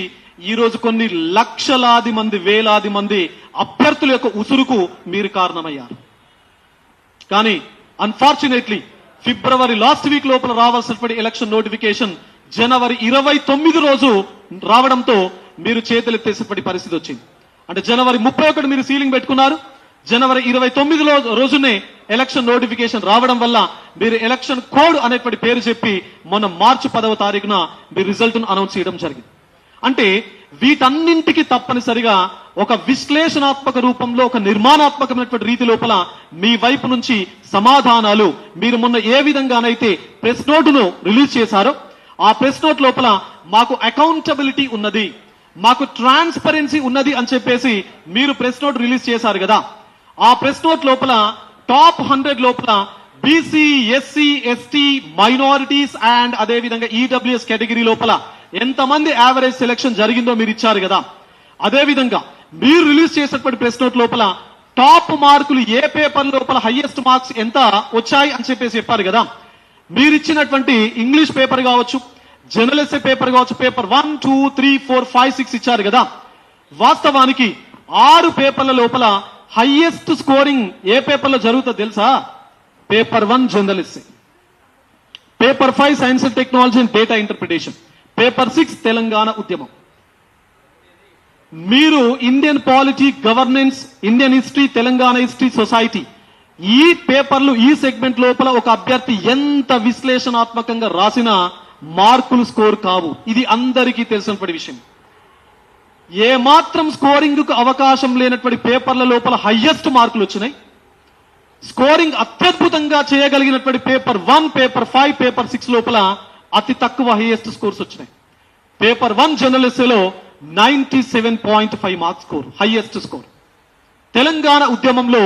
ఈ రోజు కొన్ని లక్షలాది మంది, వేలాది మంది అభ్యర్థుల యొక్క ఉసురుకు మీరు కారణమయ్యారు. కానీ అన్ఫార్చునేట్లీ ఫిబ్రవరి లాస్ట్ వీక్ లోపల రావాల్సినటువంటి ఎలక్షన్ నోటిఫికేషన్ జనవరి 29 రోజు రావడంతో మీరు చేతులెత్తేసేటువంటి పరిస్థితి వచ్చింది. అంటే జనవరి 31 మీరు సీలింగ్ పెట్టుకున్నారు, జనవరి 29 రోజునే ఎలక్షన్ నోటిఫికేషన్ రావడం వల్ల మీరు ఎలక్షన్ కోడ్ అనేటువంటి పేరు చెప్పి మొన్న మార్చి 10వ తారీఖున మీరు రిజల్ట్ ను అనౌన్స్ చేయడం జరిగింది. అంటే వీటన్నింటికి తప్పనిసరిగా ఒక విశ్లేషణాత్మక రూపంలో, ఒక నిర్మాణాత్మకమైనటువంటి రీతి లోపల మీ వైపు నుంచి సమాధానాలు మీరు మొన్న ఏ విధంగానైతే ప్రెస్ నోటును రిలీజ్ చేశారో ఆ ప్రెస్ నోట్ లోపల మాకు అకౌంటబిలిటీ ఉన్నది, మాకు ట్రాన్స్పరెన్సీ ఉన్నది అని చెప్పేసి మీరు ప్రెస్ నోట్ రిలీజ్ చేశారు కదా. ఆ ప్రెస్ నోట్ లోపల టాప్ 100 లోపల BC, SC, ST, minorities and అదే విధంగా ఈడబ్ల్యూఎస్ కేటగిరీ లోపల ఎంతమంది యావరేజ్ సెలక్షన్ జరిగిందో మీరు ఇచ్చారు కదా. అదే విధంగా మీరు రిలీజ్ చేసినటువంటి ప్రెస్ నోట్ లోపల టాప్ మార్కులు ఏ పేపర్ లోపల హైయెస్ట్ మార్క్స్ ఎంత వచ్చాయి అని చెప్పేసి చెప్పారు కదా. మీరు ఇచ్చినటువంటి ఇంగ్లీష్ పేపర్ కావచ్చు, జనరల్ ఎస్సే పేపర్ కావచ్చు, పేపర్ 1, 2, 3, 4, 5, 6 ఇచ్చారు కదా. వాస్తవానికి 6 పేపర్ల లోపల హైయెస్ట్ స్కోరింగ్ ఏ పేపర్లో జరుగుతుందో తెలుసా? Paper 1 general essay, paper 5 science and technology and data interpretation, paper 6 Telangana ఉద్యమం. మీరు Indian polity, governance, Indian history, Telangana history, society ఈ పేపర్లు ఈ సెగ్మెంట్ లోపల ఒక అభ్యర్థి ఎంత విశ్లేషణాత్మకంగా రాసినా మార్కులు స్కోర్ కావు. ఇది అందరికీ తెలిసినటువంటి విషయం. ఏ మాత్రం స్కోరింగ్ కు అవకాశం లేనటువంటి పేపర్ల లోపల హైయెస్ట్ మార్కులు వచ్చినాయి. స్కోరింగ్ అత్యద్భుతంగా చేయగలిగినటువంటి పేపర్ 1, పేపర్ 5, పేపర్ 6 లోపల అతి తక్కువ హైయెస్ట్ స్కోర్స్ వచ్చినాయి. పేపర్ 1 జనరల్ ఎస్సేలో 97.5 marks score highest score. Telangana ఉద్యమంలో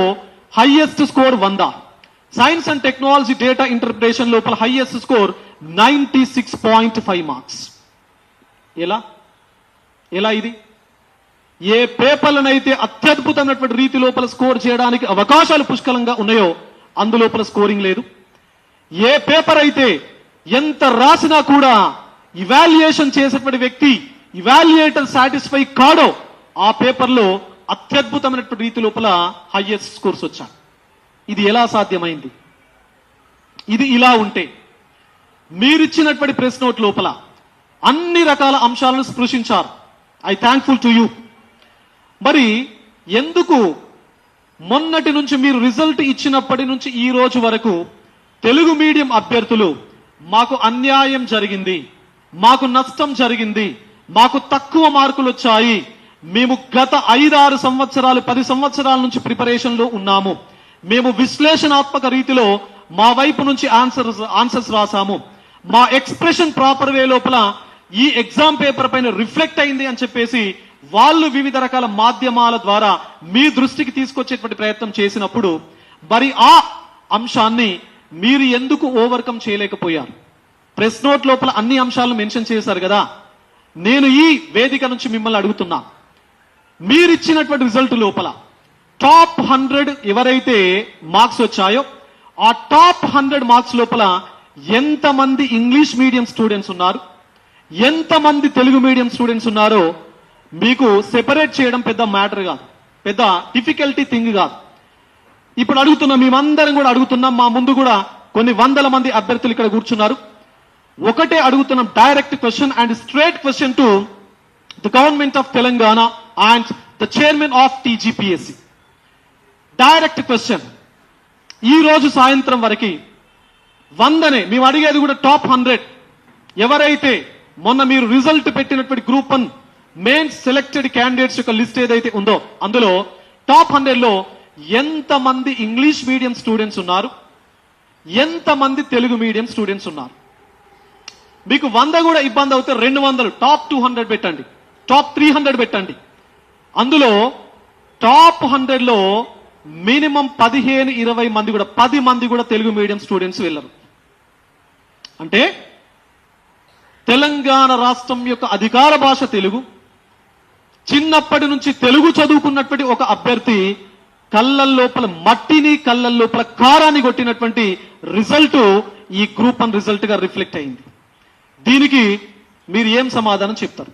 highest score 100. Science and technology data interpretation లోపల హైయెస్ట్ స్కోర్ 96.5 మార్క్స్. ఎలా ఇది? ఏ పేపర్లనైతే అత్యద్భుతమైనటువంటి రీతి లోపల స్కోర్ చేయడానికి అవకాశాలు పుష్కలంగా ఉన్నాయో అందులోపల స్కోరింగ్ లేదు. ఏ పేపర్ అయితే ఎంత రాసినా కూడా ఇవాల్యుయేషన్ చేసేటువంటి వ్యక్తి, ఇవాల్యుయేటర్ సాటిస్ఫై కాడో ఆ పేపర్లో అత్యద్భుతమైనటువంటి రీతి లోపల హైయెస్ట్ స్కోర్స్ వచ్చాయి. ఇది ఎలా సాధ్యమైంది? ఇది ఇలా ఉంటే మీరిచ్చినటువంటి ప్రెస్ నోట్ లోపల అన్ని రకాల అంశాలను స్పృశించారు. I thankful to you. మరి ఎందుకు మొన్నటి నుంచి మీరు రిజల్ట్ ఇచ్చినప్పటి నుంచి ఈ రోజు వరకు తెలుగు మీడియం అభ్యర్థులు మాకు అన్యాయం జరిగింది, మాకు నష్టం జరిగింది, మాకు తక్కువ మార్కులు వచ్చాయి, మేము గత 5-6 సంవత్సరాలు 10 సంవత్సరాల నుంచి ప్రిపరేషన్ లో ఉన్నాము, మేము విశ్లేషణాత్మక రీతిలో మా వైపు నుంచి ఆన్సర్స్ రాసాము, మా ఎక్స్ప్రెషన్ ప్రాపర్ వే లోపల ఈ ఎగ్జామ్ పేపర్ పైన రిఫ్లెక్ట్ అయింది అని చెప్పేసి వాళ్ళు వివిధ రకాల మాధ్యమాల ద్వారా మీ దృష్టికి తీసుకొచ్చేటువంటి ప్రయత్నం చేసినప్పుడు మరి ఆ అంశాన్ని మీరు ఎందుకు ఓవర్కమ్ చేయలేకపోయారు? ప్రెస్ నోట్ లోపల అన్ని అంశాలను మెన్షన్ చేశారు కదా. నేను ఈ వేదిక నుంచి మిమ్మల్ని అడుగుతున్నా, మీరిచ్చినటువంటి రిజల్ట్ లోపల టాప్ 100 ఎవరైతే మార్క్స్ వచ్చాయో ఆ టాప్ 100 మార్క్స్ లోపల ఎంతమంది ఇంగ్లీష్ మీడియం స్టూడెంట్స్ ఉన్నారు, ఎంతమంది తెలుగు మీడియం స్టూడెంట్స్ ఉన్నారో మీకు సెపరేట్ చేయడం పెద్ద మ్యాటర్ కాదు, పెద్ద డిఫికల్టీ థింగ్ కాదు. ఇప్పుడు అడుగుతున్నాం, మేమందరం కూడా అడుగుతున్నాం, మా ముందు కూడా కొన్ని వందల మంది అభ్యర్థులు ఇక్కడ కూర్చున్నారు. ఒకటే అడుగుతున్నాం, direct question and straight question to the government of Telangana and the chairman of TGPSC. Direct question. ఈ రోజు సాయంత్రం వరకు 100నే మేము అడిగేది కూడా టాప్ 100 ఎవరైతే మొన్న మీరు రిజల్ట్ పెట్టినటువంటి గ్రూప్ 1 మెయిన్స్ సెలెక్టెడ్ క్యాండిడేట్స్ యొక్క లిస్ట్ ఏదైతే ఉందో అందులో టాప్ 100లో ఎంతమంది ఇంగ్లీష్ మీడియం స్టూడెంట్స్ ఉన్నారు, ఎంతమంది తెలుగు మీడియం స్టూడెంట్స్ ఉన్నారు. మీకు 100 కూడా ఇబ్బంది అవుతే 200, టాప్ 200 పెట్టండి, టాప్ 300 పెట్టండి. అందులో టాప్ 100లో మినిమం 15-20 మంది కూడా 10 మంది కూడా తెలుగు మీడియం స్టూడెంట్స్ వెళ్ళరు. అంటే తెలంగాణ రాష్ట్రం యొక్క అధికార భాష తెలుగు, చిన్నప్పటి నుంచి తెలుగు చదువుకున్నటువంటి ఒక అభ్యర్థి కళ్ళల్లోపల మట్టిని కళ్ళల్లోపల కారాన్ని కొట్టినటువంటి రిజల్ట్ ఈ గ్రూప్ 1 రిజల్ట్ గా రిఫ్లెక్ట్ అయింది. దీనికి మీరు ఏం సమాధానం చెప్తారు?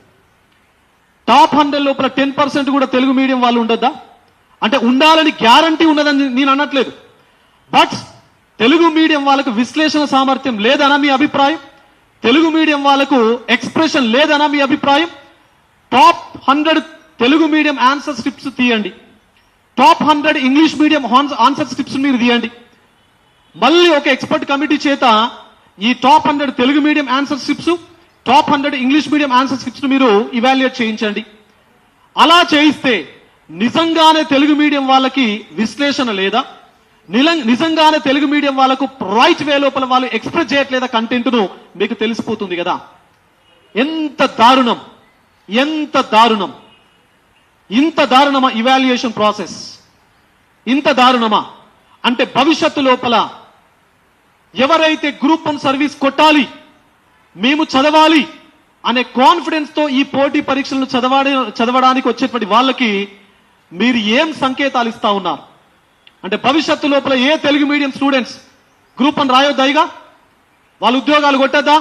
టాప్ 100 లోపల 10% కూడా తెలుగు మీడియం వాళ్ళు ఉండొద్దా? అంటే ఉండాలని గ్యారంటీ ఉన్నదని నేను అనట్లేదు, బట్ తెలుగు మీడియం వాళ్ళకు విశ్లేషణ సామర్థ్యం లేదనా మీ అభిప్రాయం? తెలుగు మీడియం వాళ్ళకు ఎక్స్ప్రెషన్ లేదనా మీ అభిప్రాయం? Top 100 Telugu medium answer scripts తీయండి, top 100 English medium answer scripts మీరు తీయండి. మళ్ళీ ఒక ఎక్స్పర్ట్ కమిటీ చేత ఈ top 100 Telugu medium answer scripts, top 100 English medium answer scripts మీరు ఇవాల్యుయేట్ చేయించండి. అలా చేయిస్తే నిజంగానే తెలుగు మీడియం వాళ్ళకి విశ్లేషణ లేదా, నిజంగానే తెలుగు మీడియం వాళ్ళకు రైట్ వే లోపల వాళ్ళు ఎక్స్ప్రెస్ చేయట్లేదా కంటెంట్ ను మీకు తెలిసిపోతుంది కదా. ఎంత దారుణం, ఎంత దారుణం, ఇంత దారుణమా ఇవాల్యుయేషన్ ప్రాసెస్? ఇంత దారుణమా? అంటే భవిష్యత్తు లోపల ఎవరైతే గ్రూప్ 1 సర్వీస్ కొట్టాలి, మేము చదవాలి అనే కాన్ఫిడెన్స్ తో ఈ పోటీ పరీక్షలను చదవడానికి వచ్చేటువంటి వాళ్ళకి మీరు ఏం సంకేతాలు ఇస్తా ఉన్నారు? అంటే భవిష్యత్తు లోపల ఏ తెలుగు మీడియం స్టూడెంట్స్ గ్రూప్ 1 రాయొద్దాయిగా, వాళ్ళ ఉద్యోగాలు కొట్టద్దా?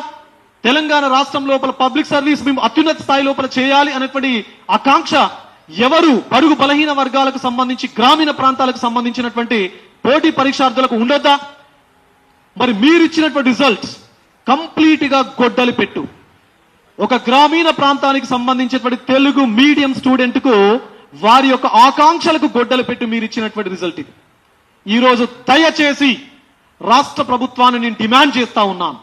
తెలంగాణ రాష్ట్రం లోపల పబ్లిక్ సర్వీస్ మేము అత్యున్నత స్థాయి లోపల చేయాలి అనేటువంటి ఆకాంక్ష ఎవరు బడుగు బలహీన వర్గాలకు సంబంధించి గ్రామీణ ప్రాంతాలకు సంబంధించినటువంటి పోటీ పరీక్షార్థులకు ఉండొద్దా? మరి మీరు ఇచ్చినటువంటి రిజల్ట్స్ కంప్లీట్ గా గొడ్డలి పెట్టు. ఒక గ్రామీణ ప్రాంతానికి సంబంధించినటువంటి తెలుగు మీడియం స్టూడెంట్ కు వారి యొక్క ఆకాంక్షలకు గొడ్డలు పెట్టి మీరు ఇచ్చినటువంటి రిజల్ట్ ఇది. ఈ రోజు దయచేసి రాష్ట్ర ప్రభుత్వాన్ని నేను డిమాండ్ చేస్తా ఉన్నాను,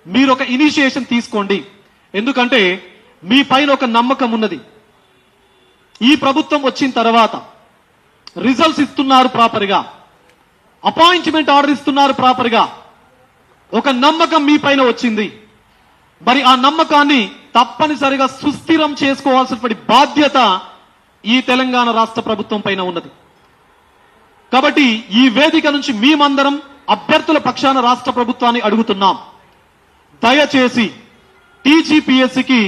మీరు ఒక ఇనిషియేషన్ తీసుకోండి. ఎందుకంటే మీ పైన ఒక నమ్మకం ఉన్నది. ఈ ప్రభుత్వం వచ్చిన తర్వాత రిజల్ట్స్ ఇస్తున్నారు ప్రాపర్ గా, అపాయింట్మెంట్ ఆర్డర్ ఇస్తున్నారు ప్రాపర్ గా, ఒక నమ్మకం మీ పైన వచ్చింది. మరి ఆ నమ్మకాన్ని తప్పనిసరిగా సుస్థిరం చేసుకోవాల్సినటువంటి బాధ్యత ఈ తెలంగాణ రాష్ట్ర ప్రభుత్వం పైన ఉన్నది. కాబట్టి ఈ వేదిక నుంచి మేమందరం అభ్యర్థుల పక్షాన రాష్ట్ర ప్రభుత్వాన్ని అడుగుతున్నాం, దయచేసి టీజీపీఎస్సీకి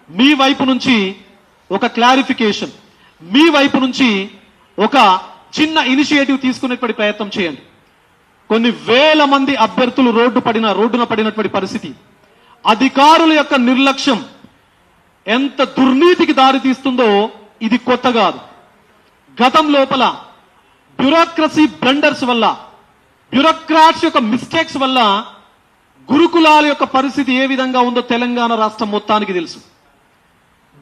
మీ వైపు నుంచి ఒక క్లారిఫికేషన్, మీ వైపు నుంచి ఒక చిన్న ఇనిషియేటివ్ తీసుకునేటువంటి ప్రయత్నం చేయండి. కొన్ని వేల మంది అభ్యర్థులు రోడ్డున పడినటువంటి పరిస్థితి, అధికారుల యొక్క నిర్లక్ష్యం ఎంత దుర్నీతికి దారి తీస్తుందో ఇది కొత్త కాదు. గతం లోపల బ్యూరోక్రసీ బ్లండర్స్ వల్ల, బ్యూరోక్రాట్స్ యొక్క మిస్టేక్స్ వల్ల గురుకులాల యొక్క పరిస్థితి ఏ విధంగా ఉందో తెలంగాణ రాష్ట్రం మొత్తానికి తెలుసు.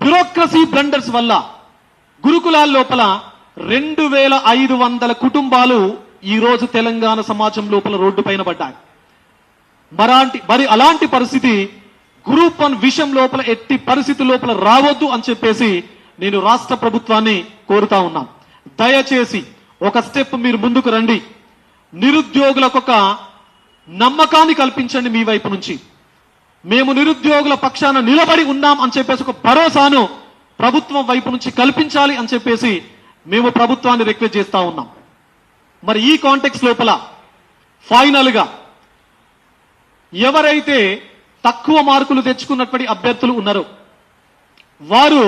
బ్యూరోక్రసీ బ్లండర్స్ వల్ల గురుకులాల లోపల 2500 కుటుంబాలు ఈ రోజు తెలంగాణ సమాజం లోపల రోడ్డు పైన పడ్డాయి. మరి అలాంటి పరిస్థితి గ్రూప్ 1 విషయం లోపల ఎట్టి పరిస్థితి లోపల రావద్దు అని చెప్పేసి నేను రాష్ట్ర ప్రభుత్వాన్ని కోరుతా ఉన్నాను. దయచేసి ఒక స్టెప్ మీరు ముందుకు రండి, నిరుద్యోగులకు ఒక నమ్మకాన్ని కల్పించండి. మీ వైపు నుంచి మేము నిరుద్యోగుల పక్షాన నిలబడి ఉన్నాం అని చెప్పేసి ఒక భరోసాను ప్రభుత్వం వైపు నుంచి కల్పించాలి అని చెప్పేసి మేము ప్రభుత్వాన్ని రిక్వెస్ట్ చేస్తా ఉన్నాం. మరి ఈ కాంటెక్స్ట్ లోపల ఫైనల్ గా ఎవరైతే తక్కువ మార్కులు తెచ్చుకున్నటువంటి అభ్యర్థులు ఉన్నారో వారు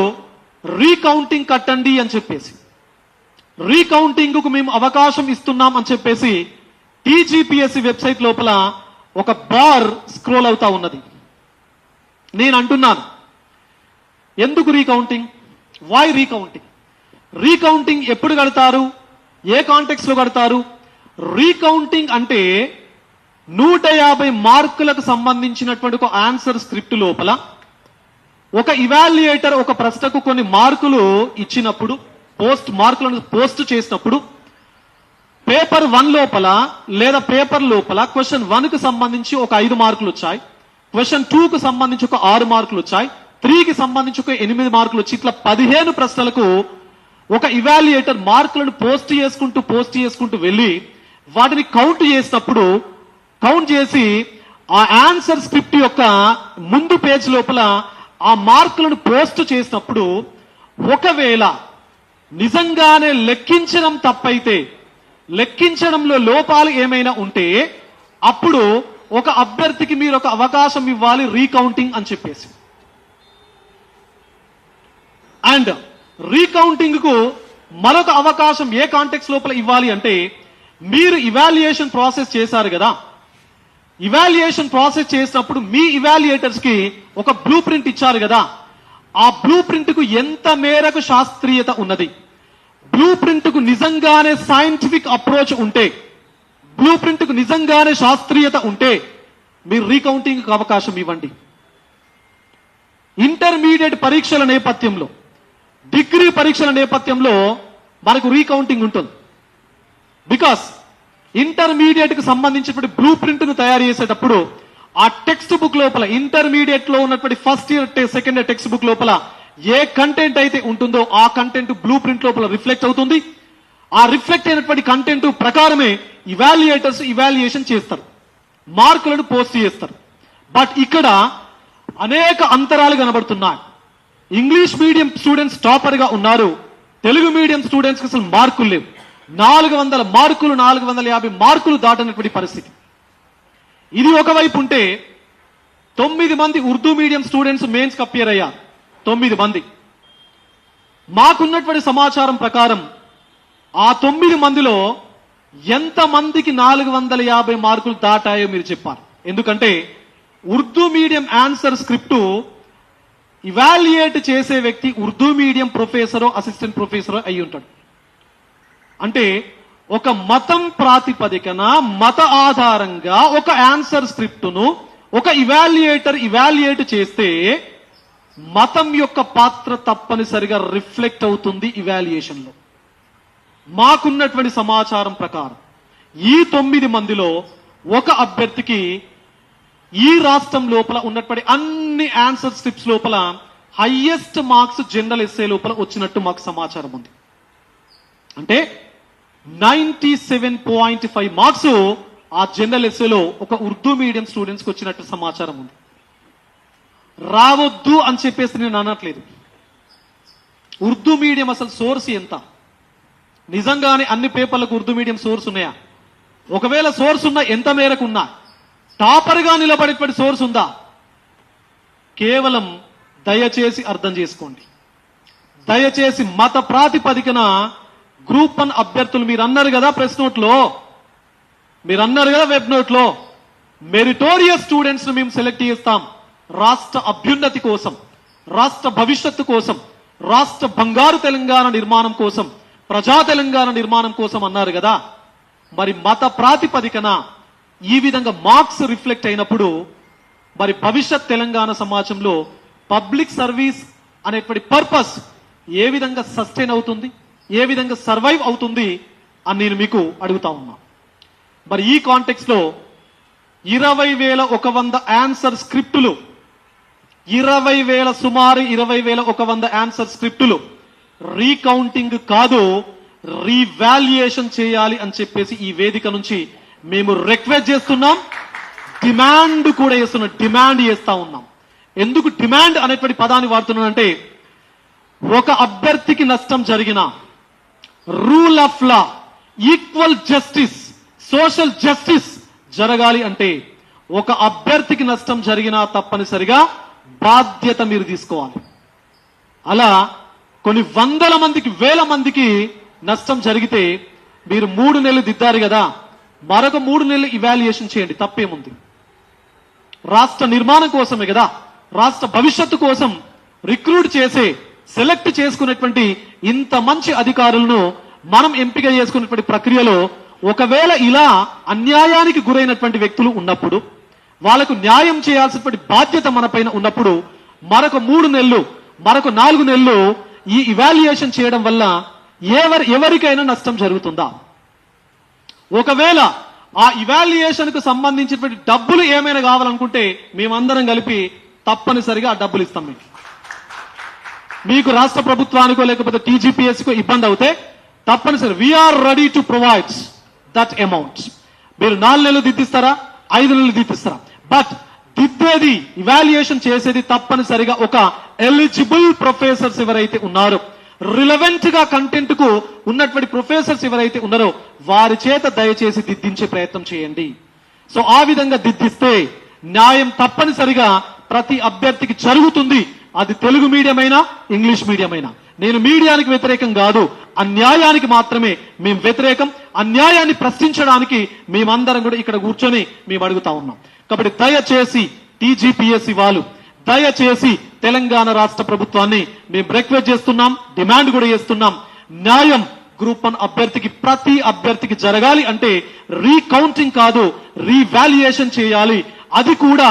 రీకౌంటింగ్ కట్టండి అని చెప్పేసి, రీకౌంటింగ్ కు మేము అవకాశం ఇస్తున్నాం అని చెప్పేసి టీజీపీఎస్సీ వెబ్సైట్ లోపల ఒక బార్ స్క్రోల్ అవుతా ఉన్నది. నేను అంటున్నాను, ఎందుకు రీకౌంటింగ్? Why recounting? రీకౌంటింగ్ ఎప్పుడు కడతారు, ఏ కాంటెక్స్ట్ లో కడతారు, రీకౌంటింగ్ అంటే 150 మార్కులకు సంబంధించినటువంటి ఒక ఆన్సర్ స్క్రిప్ట్ లోపల ఒక ఇవాల్యుయేటర్ ఒక ప్రశ్నకు కొన్ని మార్కులు ఇచ్చినప్పుడు మార్కులను పోస్ట్ చేసినప్పుడు పేపర్ 1 లోపల లేదా పేపర్ లోపల క్వశ్చన్ 1 కు సంబంధించి ఒక 5 మార్కులు వచ్చాయి, క్వశ్చన్ 2 కు సంబంధించి ఒక 6 మార్కులు వచ్చాయి, 3 కి సంబంధించి ఒక 8 మార్కులు వచ్చి ఇట్లా 15 ప్రశ్నలకు ఒక ఇవాల్యుయేటర్ మార్కులను పోస్ట్ చేసుకుంటూ వెళ్ళి వాటిని కౌంట్ చేసి ఆ ఆన్సర్ స్క్రిప్ట్ యొక్క ముందు పేజ్ లోపల ఆ మార్కులను పోస్ట్ చేసినప్పుడు ఒకవేళ నిజంగానే లెక్కించడం తప్పైతే, లెక్కించడంలో లోపాలు ఏమైనా ఉంటే అప్పుడు ఒక అభ్యర్థికి మీరు ఒక అవకాశం ఇవ్వాలి రీకౌంటింగ్ అని చెప్పేసి. అండ్ రీకౌంటింగ్ కు మరొక అవకాశం ఏ కాంటెక్స్ట్ లోపల ఇవ్వాలి అంటే, మీరు ఇవాల్యుయేషన్ ప్రాసెస్ చేశారు కదా, ఇవాల్యుయేషన్ ప్రాసెస్ చేసినప్పుడు మీ ఇవాల్యుయేటర్స్ కి ఒక బ్లూ ప్రింట్ ఇచ్చారు కదా, ఆ బ్లూ ప్రింట్ కు ఎంత మేరకు శాస్త్రీయత ఉన్నది, బ్లూ ప్రింట్ కు నిజంగానే సైంటిఫిక్ అప్రోచ్ ఉంటే, బ్లూ ప్రింట్ కు నిజంగానే శాస్త్రీయత ఉంటే మీరు రీకౌంటింగ్ కు అవకాశం ఇవ్వండి. ఇంటర్మీడియట్ పరీక్షల నేపథ్యంలో, డిగ్రీ పరీక్షల నేపథ్యంలో మనకు రీకౌంటింగ్ ఉంటుంది. బికాస్ ఇంటర్మీడియట్ కు సంబంధించినటువంటి బ్లూ ప్రింట్ ను తయారు చేసేటప్పుడు ఆ టెక్స్ట్ బుక్ లోపల, ఇంటర్మీడియట్ లో ఉన్నటువంటి first year second year text book లోపల ఏ కంటెంట్ అయితే ఉంటుందో ఆ కంటెంట్ బ్లూ ప్రింట్ లోపల రిఫ్లెక్ట్ అవుతుంది. ఆ రిఫ్లెక్ట్ అయినటువంటి కంటెంట్ ప్రకారమే ఇవాల్యుయేటర్స్ ఇవాల్యుయేషన్ చేస్తారు, మార్కులను పోస్ట్ చేస్తారు. బట్ ఇక్కడ అనేక అంతరాలు కనబడుతున్నాయి. ఇంగ్లీష్ మీడియం స్టూడెంట్స్ టాపర్ గా ఉన్నారు, తెలుగు మీడియం స్టూడెంట్స్ కి అసలు మార్కులు లేవు. 400 మార్కులు 450 మార్కులు దాటినటువంటి పరిస్థితి. ఇది ఒకవైపు ఉంటే 9 మంది ఉర్దూ మీడియం స్టూడెంట్స్ మెయిన్స్ కి అపియర్ అయ్యారు. 9 మంది. మాకున్నటువంటి సమాచారం ప్రకారం ఆ 9 మందిలో ఎంత మందికి 450 మార్కులు దాటాయో మీరు చెప్పారు. ఎందుకంటే Urdu medium answer script evaluate చేసే వ్యక్తి ఉర్దూ మీడియం ప్రొఫెసరో అసిస్టెంట్ ప్రొఫెసరో అయి ఉంటాడు. అంటే ఒక మతం ప్రాతిపదికన, మత ఆధారంగా ఒక ఆన్సర్ స్క్రిప్ట్ ను ఒక ఇవాల్యుయేటర్ ఇవాల్యుయేట్ చేస్తే మతం యొక్క పాత్ర తప్పనిసరిగా రిఫ్లెక్ట్ అవుతుంది ఇవాల్యుయేషన్ లో. మాకున్నటువంటి సమాచారం ప్రకారం ఈ 9 మందిలో ఒక అభ్యర్థికి ఈ రాష్ట్రం లోపల ఉన్నటువంటి అన్ని ఆన్సర్ స్క్రిప్ట్స్ లోపల హైయెస్ట్ మార్క్స్ జనరల్ ఎస్ఏ లోపల వచ్చినట్టు మాకు సమాచారం ఉంది. అంటే 97.5 మార్క్స్ ఆ జనరల్ ఎస్ఏలో ఒక ఉర్దూ మీడియం స్టూడెంట్స్ కి వచ్చినట్టు సమాచారం ఉంది. రావద్దు అని చెప్పేసి నేను అనట్లేదు. ఉర్దూ మీడియం అసలు సోర్స్ ఎంత? నిజంగానే అన్ని పేపర్లకు ఉర్దూ మీడియం సోర్స్ ఉన్నాయా? ఒకవేళ సోర్స్ ఉన్నా ఎంత మేరకు ఉన్నా? టాపర్ గా నిలబడేటువంటి సోర్స్ ఉందా? కేవలం దయచేసి అర్థం చేసుకోండి, దయచేసి మత ప్రాతిపదికన గ్రూప్ 1 అభ్యర్థులు మీరు అన్నారు కదా ప్రెస్ నోట్ లో, మీరు అన్నారు కదా వెబ్ నోట్ లో, మెరిటోరియస్ స్టూడెంట్స్ ను మేము సెలెక్ట్ చేస్తాం రాష్ట్ర అభ్యున్నతి కోసం, రాష్ట్ర భవిష్యత్తు కోసం, రాష్ట్ర బంగారు తెలంగాణ నిర్మాణం కోసం, ప్రజా తెలంగాణ నిర్మాణం కోసం అన్నారు కదా. మరి మత ప్రాతిపదికన ఈ విధంగా మార్క్స్ రిఫ్లెక్ట్ అయినప్పుడు మరి భవిష్యత్ తెలంగాణ సమాజంలో పబ్లిక్ సర్వీస్ అనేటువంటి పర్పస్ ఏ విధంగా సస్టైన్ అవుతుంది, ఏ విధంగా సర్వైవ్ అవుతుంది అని నేను మీకు అడుగుతా ఉన్నా. మరి ఈ కాంటెక్స్ట్ లో 20,100 ఆన్సర్ స్క్రిప్టులు, సుమారు 20,100 ఆన్సర్ స్క్రిప్టులు రీకౌంటింగ్ కాదు, రీవాల్యుయేషన్ చేయాలి అని చెప్పేసి ఈ వేదిక నుంచి మేము రిక్వెస్ట్ చేస్తున్నాం, డిమాండ్ కూడా చేస్తున్నాం, డిమాండ్ చేస్తా ఉన్నాం. ఎందుకు డిమాండ్ అనేటువంటి పదాన్ని వాడుతున్నానంటే, ఒక అభ్యర్థికి నష్టం జరిగిన rule of law, equal justice, social justice జరగాలి అంటే ఒక అభ్యర్థికి నష్టం జరిగినా తప్పనిసరిగా బాధ్యత మీరు తీసుకోవాలి. అలా కొన్ని వందల మందికి, వేల మందికి నష్టం జరిగితే మీరు 3 నెలలు దిద్దారు కదా, మరొక 3 నెలలు ఇవాల్యుయేషన్ చేయండి, తప్పేముంది? రాష్ట్ర నిర్మాణం కోసమే కదా, రాష్ట్ర భవిష్యత్తు కోసం రిక్రూట్ చేసే, సెలెక్ట్ చేసుకునేటువంటి ఇంత మంచి అధికారులను మనం ఎంపిక చేసుకునేటువంటి ప్రక్రియలో ఒకవేళ ఇలా అన్యాయానికి గురైనటువంటి వ్యక్తులు ఉన్నప్పుడు వాళ్ళకు న్యాయం చేయాల్సినటువంటి బాధ్యత మన పైన ఉన్నప్పుడు మరొక 3 నెలలు మరొక 4 నెలలు ఈ ఇవాల్యుయేషన్ చేయడం వల్ల ఎవరికైనా నష్టం జరుగుతుందా? ఒకవేళ ఆ ఇవాల్యుయేషన్ కు సంబంధించినటువంటి డబ్బులు ఏమైనా కావాలనుకుంటే మేమందరం కలిపి తప్పనిసరిగా ఆ డబ్బులు ఇస్తాం. మీకు రాష్ట్ర ప్రభుత్వానికో లేకపోతే టీజీపీఎస్కో ఇబ్బంది అవుతే తప్పనిసరి we're ready to provide that amount. మీరు 4 నెలలు దిద్దిస్తారా, 5 నెలలు దిద్దిస్తారా, బట్ దిద్దేది ఇవాల్యుయేషన్ చేసేది తప్పనిసరిగా ఒక ఎలిజిబుల్ ప్రొఫెసర్స్ ఎవరైతే ఉన్నారో, రిలవెంట్ గా కంటెంట్ కు ఉన్నటువంటి ప్రొఫెసర్స్ ఎవరైతే ఉన్నారో వారి చేత దయచేసి దిద్దించే ప్రయత్నం చేయండి. సో ఆ విధంగా దిద్దిస్తే న్యాయం తప్పనిసరిగా ప్రతి అభ్యర్థికి జరుగుతుంది. అది తెలుగు మీడియం అయినా ఇంగ్లీష్ మీడియం అయినా. నేను మీడియానికి వ్యతిరేకం కాదు, అన్యాయానికి మాత్రమే మేము వ్యతిరేకం. అన్యాయాన్ని ప్రశ్నించడానికి మేమందరం కూడా ఇక్కడ కూర్చొని మేము అడుగుతా ఉన్నాం. కాబట్టి దయచేసి టీజీపీఎస్సీ వాళ్ళు దయచేసి తెలంగాణ రాష్ట్ర ప్రభుత్వాన్ని మేము రిక్వెస్ట్ చేస్తున్నాం, డిమాండ్ కూడా చేస్తున్నాం. న్యాయం గ్రూప్ 1 అభ్యర్థికి ప్రతి అభ్యర్థికి జరగాలి అంటే రీకౌంటింగ్ కాదు, రీవాల్యుయేషన్ చేయాలి. అది కూడా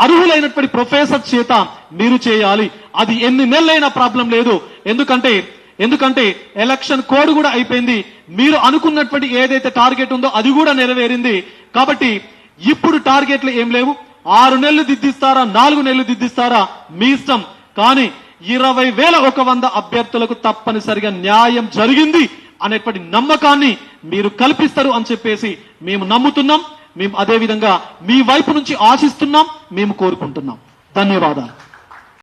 అర్హులైనటువంటి ప్రొఫెసర్ చేత మీరు చేయాలి. అది ఎన్ని నెలలైనా ప్రాబ్లం లేదు. ఎందుకంటే ఎలక్షన్ కోడ్ కూడా అయిపోయింది. మీరు అనుకున్నటువంటి ఏదైతే టార్గెట్ ఉందో అది కూడా నెరవేరింది. కాబట్టి ఇప్పుడు టార్గెట్లు ఏం లేవు. 6 నెలలు దిద్దిస్తారా, 4 నెలలు దిద్దిస్తారా మీ ఇష్టం. కానీ 20,100 అభ్యర్థులకు తప్పనిసరిగా న్యాయం జరిగింది అనేటువంటి నమ్మకాన్ని మీరు కల్పిస్తారు అని చెప్పేసి మేము నమ్ముతున్నాం. మేము అదే విధంగా మీ వైపు నుంచి ఆశిస్తున్నాం, మేము కోరుకుంటున్నాం. ధన్యవాదాలు.